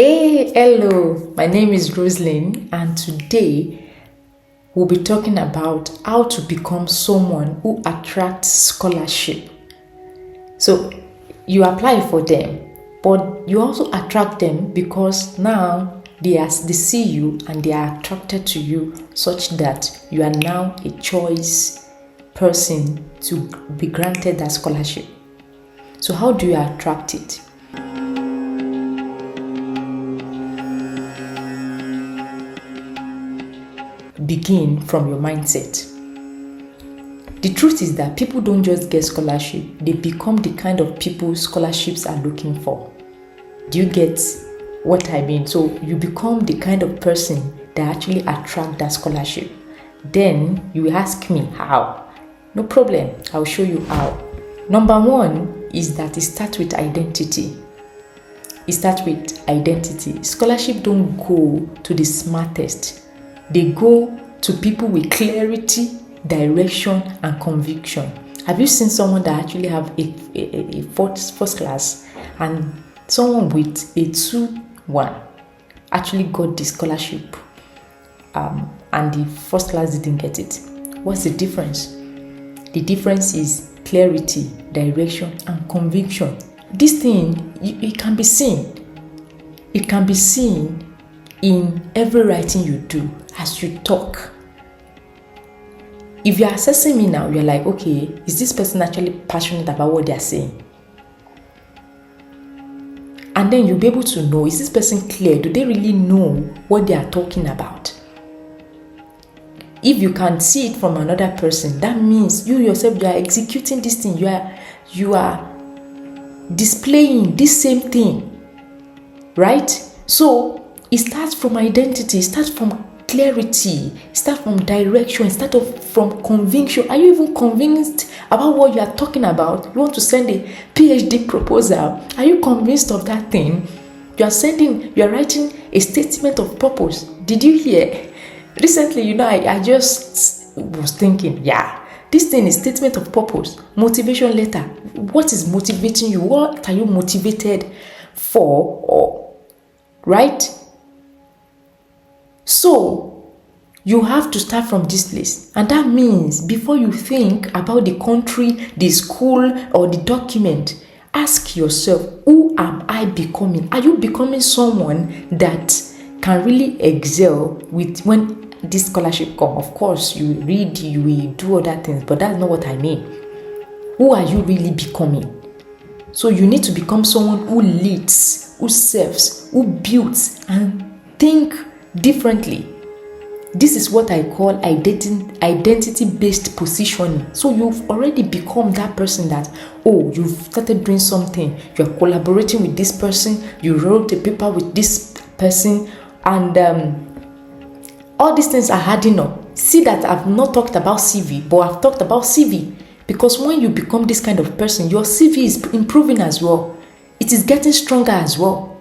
Hey, hello, my name is Roslyn, and today we'll be talking about how to become someone who attracts scholarship. So you apply for them, but you also attract them because now they see you and they are attracted to you such that you are now a choice person to be granted that scholarship. So how do you attract it? Begin from your mindset. The truth is that people don't just get scholarship, they become the kind of people scholarships are looking for. Do you get what I mean? So you become the kind of person that actually attract that scholarship. Then you ask me how. No problem, I'll show you how. Number one is that it starts with identity. Scholarship don't go to the smartest. They go to people with clarity, direction, and conviction. Have you seen someone that actually have a first class and someone with a 2-1 actually got the scholarship and the first class didn't get it? What's the difference? The difference is clarity, direction, and conviction. This thing, it can be seen. It can be seen in every writing you do, as you talk. If you're assessing me now, you're like, okay, is this person actually passionate about what they're saying? And then you'll be able to know, is this person clear? Do they really know what they are talking about? If you can see it from another person, that means you yourself, you are executing this thing. You are displaying this same thing, right? So it starts from identity, it starts from clarity, it starts from direction, it starts from conviction. Are you even convinced about what you are talking about? You want to send a PhD proposal. Are you convinced of that thing? You are writing a statement of purpose. Did you hear? Recently, I just was thinking, this thing is statement of purpose, motivation letter. What is motivating you? What are you motivated for? Right? So, you have to start from this place. And that means before you think about the country, the school, or the document, ask yourself, who am I becoming? Are you becoming someone that can really excel with when this scholarship comes? Of course, you read, you will do other things, but that's not what I mean. Who are you really becoming? So you need to become someone who leads, who serves, who builds, and think differently. This is what I call identity-based positioning. So you've already become that person that, you've started doing something. You're collaborating with this person. You wrote a paper with this person. And all these things are adding up. See that I've not talked about CV, but I've talked about CV. Because when you become this kind of person, your CV is improving as well. It is getting stronger as well.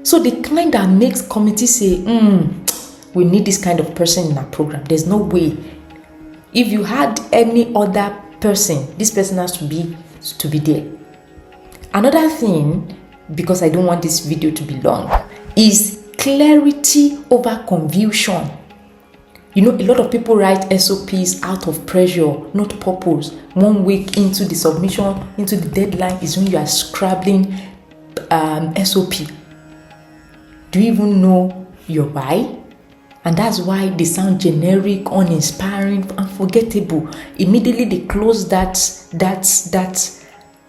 So the kind that makes committees say, we need this kind of person in our program. There's no way. If you had any other person, this person has to be there. Another thing, because I don't want this video to be long, is clarity over confusion. A lot of people write SOPs out of pressure, not purpose. 1 week into the submission, into the deadline is when you are scrabbling SOP. Do you even know your why? And that's why they sound generic, uninspiring, unforgettable. Immediately they close that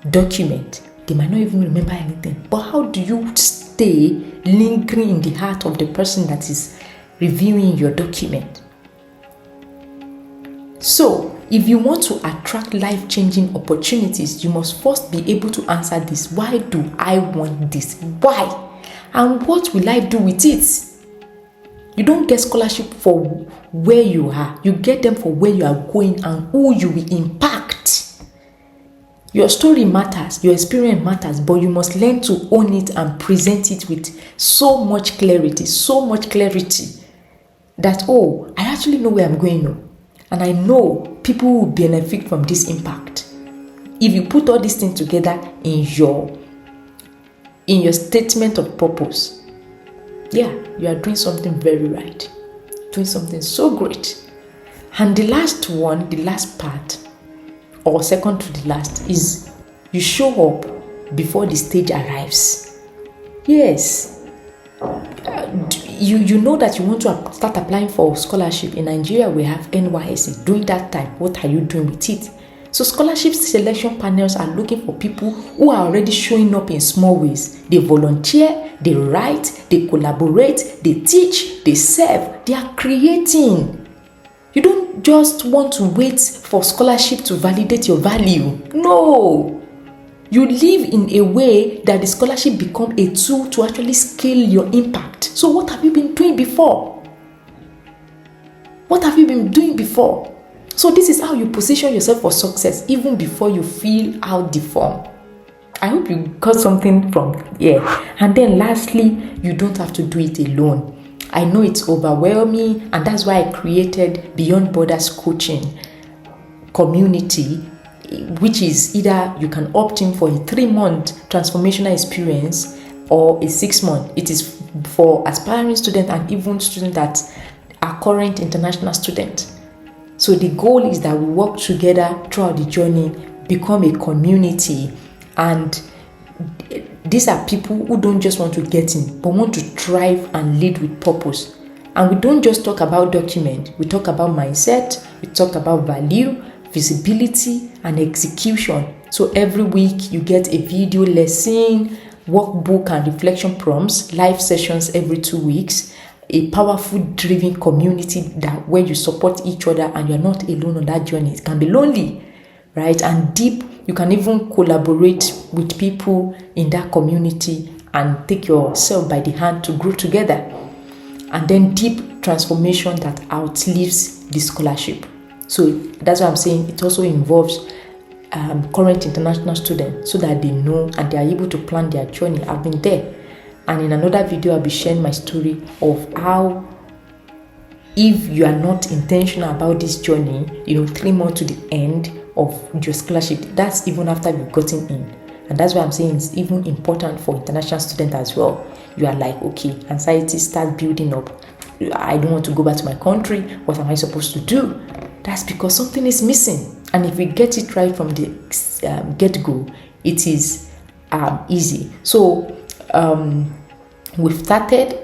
document. They might not even remember anything. But how do you stay lingering in the heart of the person that is reviewing your document? So, if you want to attract life-changing opportunities, you must first be able to answer this. Why do I want this? Why? And what will I do with it? You don't get scholarship for where you are. You get them for where you are going and who you will impact. Your story matters, your experience matters, but you must learn to own it and present it with so much clarity that, I actually know where I'm going now. And I know people will benefit from this impact. If you put all these things together in in your statement of purpose, yeah, you are doing something very right, doing something so great. And the last one, the last part, or second to the last, is you show up before the stage arrives. Yes, you know that you want to start applying for scholarship. In Nigeria, we have NYSC. During that time, what are you doing with it? So scholarship selection panels are looking for people who are already showing up in small ways. They volunteer, they write, they collaborate, they teach, they serve, they are creating. You don't just want to wait for scholarship to validate your value. No. You live in a way that the scholarship become a tool to actually scale your impact. So what have you been doing before? What have you been doing before? So this is how you position yourself for success even before you fill out the form. I hope you got something from here. And then lastly, you don't have to do it alone. I know it's overwhelming, and that's why I created Beyond Borders Coaching Community, which is either you can opt in for a 3-month transformational experience or a 6-month. It is for aspiring students and even students that are current international students. So the goal is that we work together throughout the journey, become a community, and these are people who don't just want to get in, but want to thrive and lead with purpose. And we don't just talk about document, we talk about mindset, we talk about value, visibility, and execution. So every week you get a video lesson, workbook and reflection prompts, live sessions every 2 weeks, a powerful driven community that where you support each other and you're not alone on that journey. It can be lonely, right? And deep, you can even collaborate with people in that community and take yourself by the hand to grow together. And then deep transformation that outlives the scholarship. So that's why I'm saying it also involves current international students so that they know and they are able to plan their journey. I've been there. And in another video, I'll be sharing my story of how, if you are not intentional about this journey, 3 months to the end of your scholarship, that's even after you've gotten in. And that's why I'm saying it's even important for international students as well. You are like, okay, anxiety starts building up. I don't want to go back to my country. What am I supposed to do? That's because something is missing. And if we get it right from the get-go, it is easy. So we've started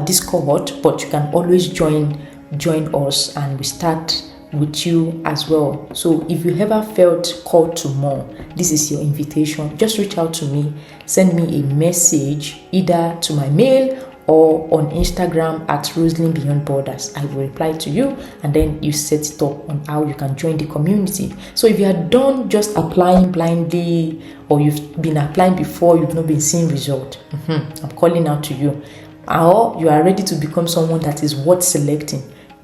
this cohort, but you can always join us and we start with you as well. So if you ever felt called to more, this is your invitation. Just reach out to me, send me a message either to my mail or on Instagram at Roslyn Beyond Borders. I will reply to you and then you set it up on how you can join the community. So if you are done just applying blindly or you've been applying before, you've not been seeing result, I'm calling out to you. Or you are ready to become someone that is worth selecting,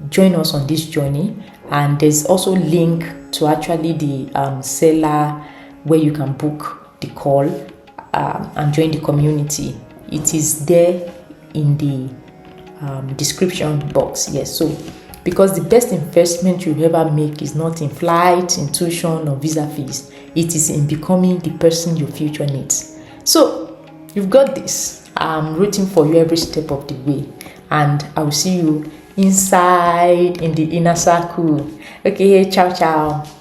join us on this journey. And there's also a link to actually the seller where you can book the call and join the community. It is there in the description box. Yes, so because the best investment you ever make is not in flight, in tuition or visa fees, it is in becoming the person your future needs. So you've got this. I'm rooting for you every step of the way, and I will see you inside in the inner circle. Okay, ciao ciao.